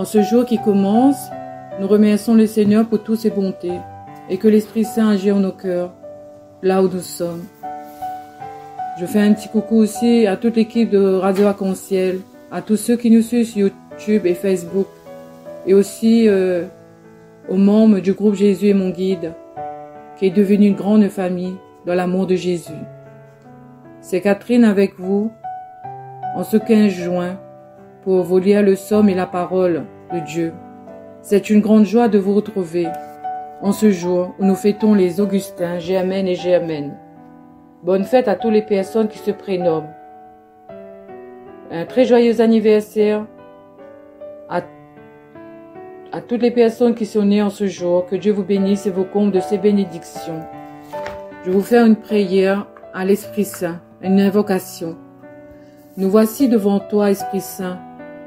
En ce jour qui commence, nous remercions le Seigneur pour toutes ses bontés et que l'Esprit Saint agit en nos cœurs, là où nous sommes. Je fais un petit coucou aussi à toute l'équipe de Radio Arc-en-Ciel, à tous ceux qui nous suivent sur YouTube et Facebook, et aussi aux membres du groupe Jésus est mon guide, qui est devenu une grande famille dans l'amour de Jésus. C'est Catherine avec vous, en ce 15 juin, pour vous lire le psaume et la parole de Dieu. C'est une grande joie de vous retrouver en ce jour où nous fêtons les Augustins, Germaine et Germaine. Bonne fête à toutes les personnes qui se prénomment. Un très joyeux anniversaire à toutes les personnes qui sont nées en ce jour. Que Dieu vous bénisse et vous comble de ses bénédictions. Je vais vous faire une prière à l'Esprit Saint, une invocation. Nous voici devant toi, Esprit Saint.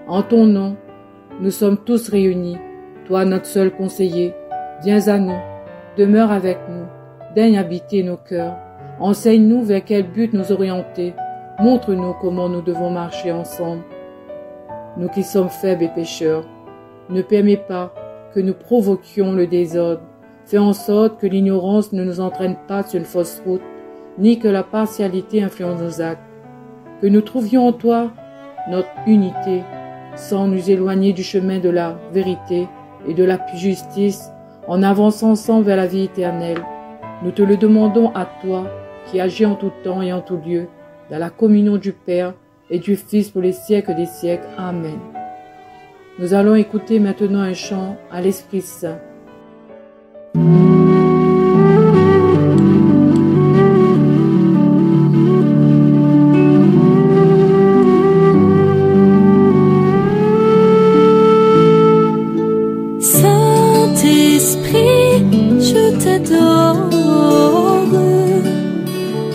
En ton nom, nous sommes tous réunis. Toi, notre seul conseiller, viens à nous, demeure avec nous, daigne habiter nos cœurs. Enseigne-nous vers quel but nous orienter. Montre-nous comment nous devons marcher ensemble. Nous qui sommes faibles et pécheurs, ne permets pas que nous provoquions le désordre. Fais en sorte que l'ignorance ne nous entraîne pas sur une fausse route, ni que la partialité influence nos actes. Que nous trouvions en toi notre unité, sans nous éloigner du chemin de la vérité et de la justice, en avançant ensemble vers la vie éternelle. Nous te le demandons à toi, qui agis en tout temps et en tout lieu, dans la communion du Père et du Fils pour les siècles des siècles. Amen. Nous allons écouter maintenant un chant à l'Esprit Saint. Saint-Esprit, je t'adore.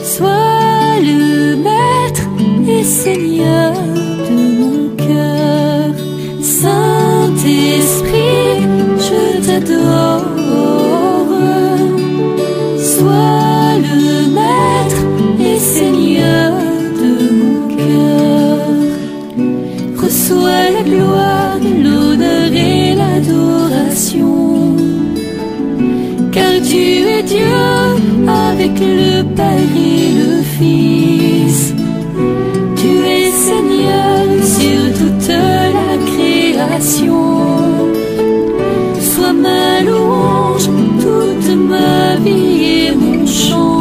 Sois le Maître et Seigneur de mon cœur. Saint-Esprit, je t'adore. Sois le Maître et Seigneur de mon cœur. Reçois la gloire, l'honneur et l'adoration. Car tu es Dieu avec le Père et le Fils. Tu es Seigneur sur toute la création. Sois ma louange, toute ma vie et mon chant.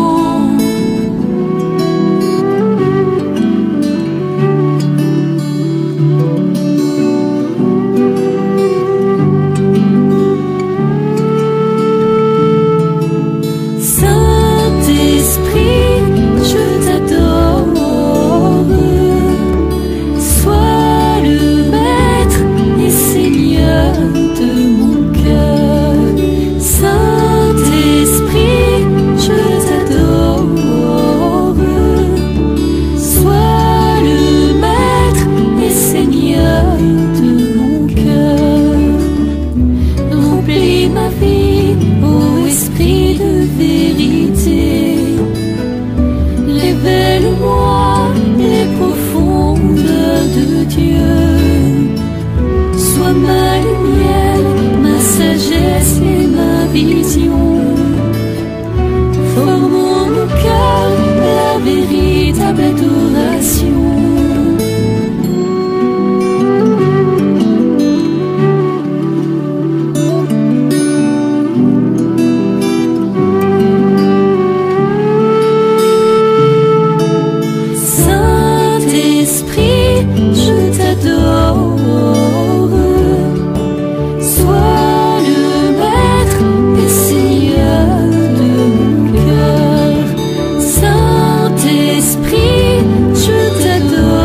Esprit, je t'adore.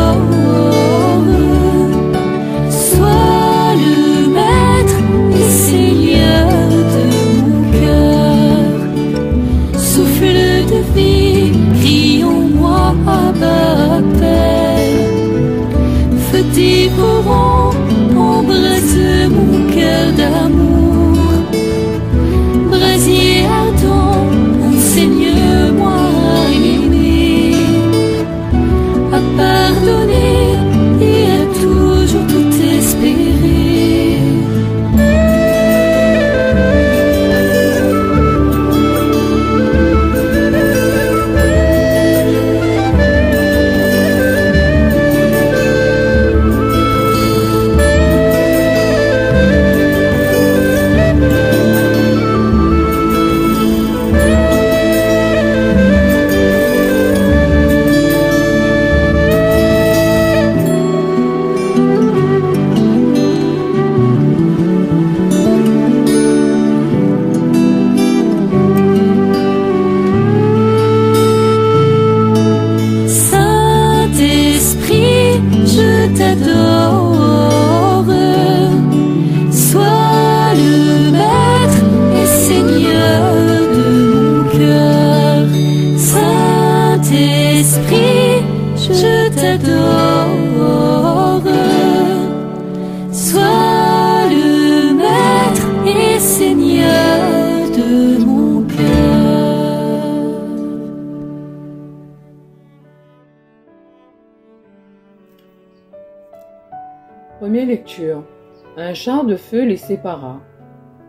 Lecture. Un char de feu les sépara.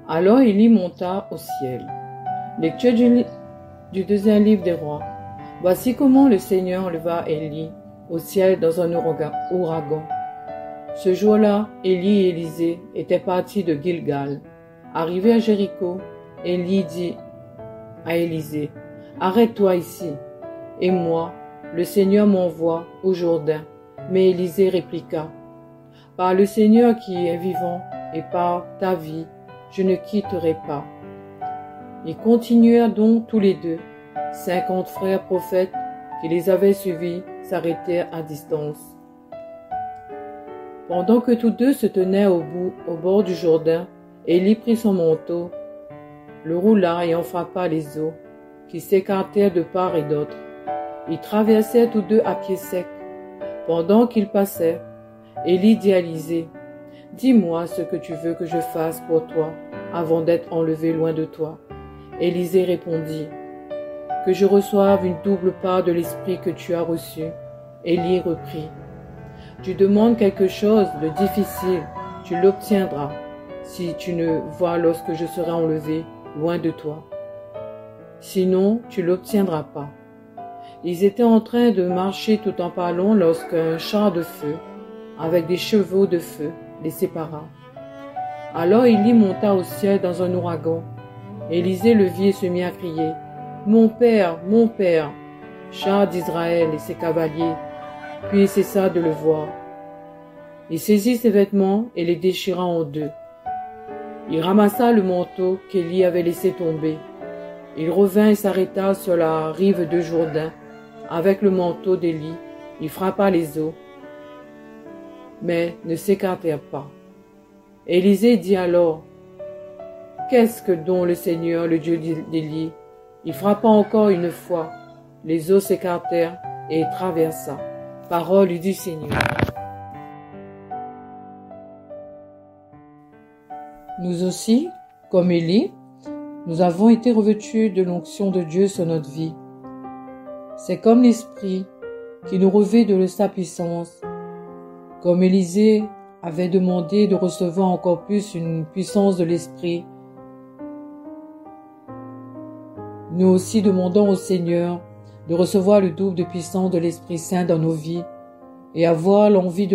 Alors Élie monta au ciel. Lecture du deuxième livre des rois. Voici comment le Seigneur leva Élie au ciel dans un ouragan. Ce jour-là, Élie et Élisée étaient partis de Gilgal. Arrivés à Jéricho, Élie dit à Élisée, « Arrête-toi ici, et moi, le Seigneur m'envoie au Jourdain. » Mais Élisée répliqua, « Par le Seigneur qui est vivant et par ta vie, je ne quitterai pas. » Ils continuèrent donc tous les deux. 50 frères prophètes qui les avaient suivis s'arrêtèrent à distance. Pendant que tous deux se tenaient au bord du Jourdain, Élie prit son manteau, le roula et en frappa les eaux, qui s'écartèrent de part et d'autre. Ils traversèrent tous deux à pied sec. Pendant qu'ils passaient, Élie dit à Élisée, « Dis-moi ce que tu veux que je fasse pour toi, avant d'être enlevé loin de toi. » Élisée répondit, « Que je reçoive une double part de l'esprit que tu as reçu. » Élie reprit, « Tu demandes quelque chose de difficile, tu l'obtiendras, si tu ne vois lorsque je serai enlevé loin de toi. Sinon, tu l'obtiendras pas. » Ils étaient en train de marcher tout en parlant lorsqu'un char de feu, avec des chevaux de feu, les sépara. Alors Élie monta au ciel dans un ouragan. Élisée le vit et se mit à crier, « Mon père, char d'Israël et ses cavaliers !» Puis il cessa de le voir. Il saisit ses vêtements et les déchira en deux. Il ramassa le manteau qu'Élie avait laissé tomber. Il revint et s'arrêta sur la rive de Jourdain. Avec le manteau d'Élie, il frappa les eaux, mais ne s'écartèrent pas. Élisée dit alors, « Qu'est-ce que donc le Seigneur, le Dieu d'Élie ?» Il frappa encore une fois. Les eaux s'écartèrent et il traversa. Parole du Seigneur. Nous aussi, comme Élie, nous avons été revêtus de l'onction de Dieu sur notre vie. C'est comme l'Esprit qui nous revêt de sa puissance. Comme Élisée avait demandé de recevoir encore plus une puissance de l'Esprit, nous aussi demandons au Seigneur de recevoir le double de puissance de l'Esprit Saint dans nos vies et avoir l'envie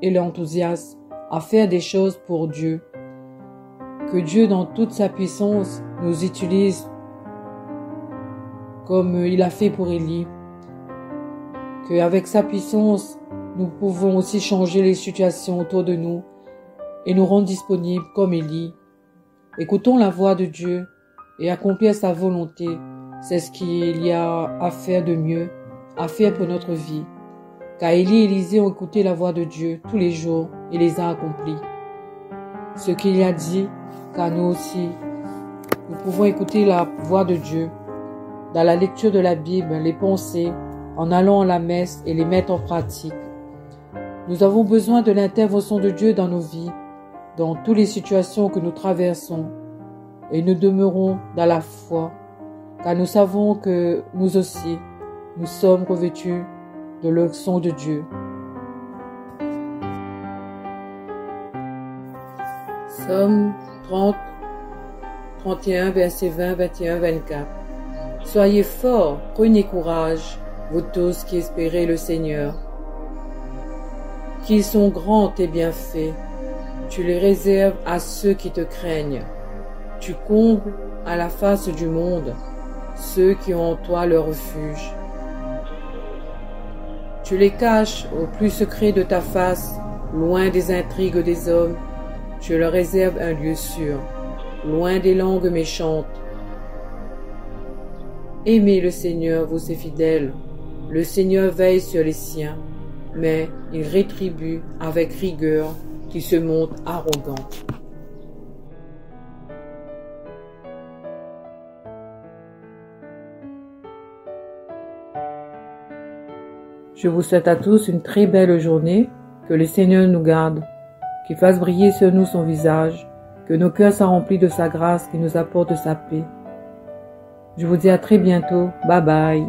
et l'enthousiasme à faire des choses pour Dieu. Que Dieu, dans toute sa puissance, nous utilise comme il a fait pour Élie. Qu'avec sa puissance, nous pouvons aussi changer les situations autour de nous et nous rendre disponibles comme Élie. Écoutons la voix de Dieu et accomplir sa volonté. C'est ce qu'il y a à faire de mieux, à faire pour notre vie. Car Élie et Élisée ont écouté la voix de Dieu tous les jours et les a accomplis. Ce qu'il a dit, car nous aussi, nous pouvons écouter la voix de Dieu dans la lecture de la Bible, les pensées, en allant à la messe et les mettre en pratique. Nous avons besoin de l'intervention de Dieu dans nos vies, dans toutes les situations que nous traversons, et nous demeurons dans la foi, car nous savons que nous aussi, nous sommes revêtus de l'onction de Dieu. Psaume 30, 31, versets 20, 21, 24. Soyez forts, prenez courage, vous tous qui espérez le Seigneur. Qu'ils sont grands tes bienfaits, tu les réserves à ceux qui te craignent. Tu combles à la face du monde ceux qui ont en toi leur refuge. Tu les caches au plus secret de ta face, loin des intrigues des hommes. Tu leur réserves un lieu sûr, loin des langues méchantes. Aimez le Seigneur, vous ses fidèles. Le Seigneur veille sur les siens, mais il rétribue avec rigueur qui se montre arrogant. Je vous souhaite à tous une très belle journée, que le Seigneur nous garde, qu'il fasse briller sur nous son visage, que nos cœurs soient remplis de sa grâce qui nous apporte sa paix. Je vous dis à très bientôt. Bye bye.